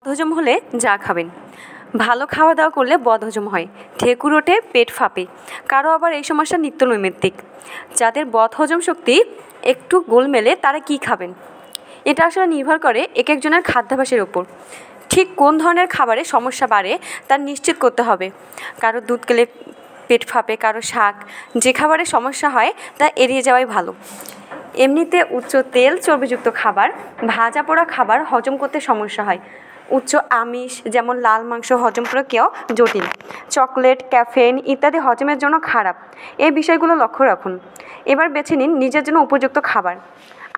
বদহজম হলে যা খাবেন। ভালো খাওয়া দাওয়া করলে বদহজম হয়, ঢেকুর ওঠে, পেট ফাঁপে। কারো আবার এই সমস্যা নিত্য নৈমিত্তিক। যাদের বদহজম শক্তি একটু গোলমেলে তারা কি খাবেন? এটা আসলে নির্ভর করে এক একজনের খাদ্যাভ্যাসের ওপর। ঠিক কোন ধরনের খাবারে সমস্যা বাড়ে তা নিশ্চিত করতে হবে। কারো দুধ খেলে পেট ফাঁপে, কারো শাক। যে খাবারে সমস্যা হয় তা এড়িয়ে যাওয়াই ভালো। এমনিতে উচ্চ তেল চর্বিযুক্ত খাবার, ভাজা পোড়া খাবার হজম করতে সমস্যা হয়। উচ্চ আমিষ যেমন লাল মাংস হজম প্রক্রিয়াও জটিল। চকলেট, ক্যাফেইন ইত্যাদি হজমের জন্য খারাপ। এই বিষয়গুলো লক্ষ্য রাখুন। এবার বেছে নিন নিজের জন্য উপযুক্ত খাবার।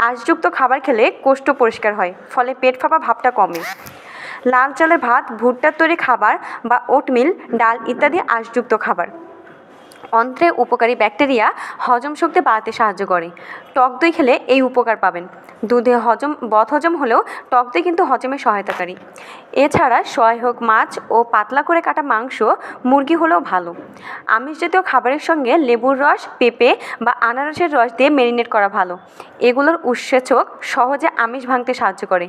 আঁশযুক্ত খাবার খেলে কোষ্ঠ পরিষ্কার হয়, ফলে পেট ফাঁপা ভাবটা কমে। লাল চালের ভাত, ভুট্টার তৈরি খাবার বা ওটমিল, ডাল ইত্যাদি আঁশযুক্ত খাবার। অন্ত্রে উপকারী ব্যাকটেরিয়া হজম শক্তি বাড়াতে সাহায্য করে। টক দই খেলে এই উপকার পাবেন। দুধে বদহজম হলেও টক দই কিন্তু হজমে সহায়তাকারী। এছাড়া সহায়ক মাছ ও পাতলা করে কাটা মাংস, মুরগি হলেও ভালো। আমিষ জাতীয় খাবারের সঙ্গে লেবুর রস, পেঁপে বা আনারসের রস দিয়ে ম্যারিনেট করা ভালো। এগুলোর উৎসেচক সহজে আমিষ ভাঙতে সাহায্য করে।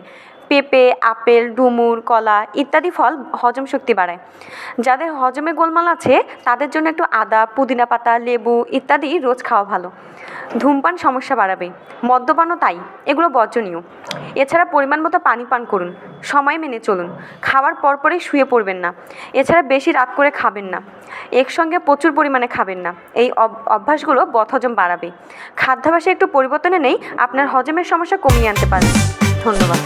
পেঁপে, আপেল, ডুমুর, কলা ইত্যাদি ফল হজম শক্তি বাড়ায়। যাদের হজমে গোলমাল আছে তাদের জন্য একটু আদা, পুদিনা পাতা, লেবু ইত্যাদি রোজ খাওয়া ভালো। ধূমপান সমস্যা বাড়াবে, মদ্যপানও তাই, এগুলো বর্জনীয়। এছাড়া পরিমাণ মতো পানি পান করুন, সময় মেনে চলুন, খাওয়ার পরপরই শুয়ে পড়বেন না। এছাড়া বেশি রাত করে খাবেন না, একসঙ্গে প্রচুর পরিমাণে খাবেন না। এই অভ্যাসগুলো বদহজম বাড়াবে। খাদ্যাভ্যাসে একটু পরিবর্তন এনেই আপনার হজমের সমস্যা কমিয়ে আনতে পারেন। ধন্যবাদ।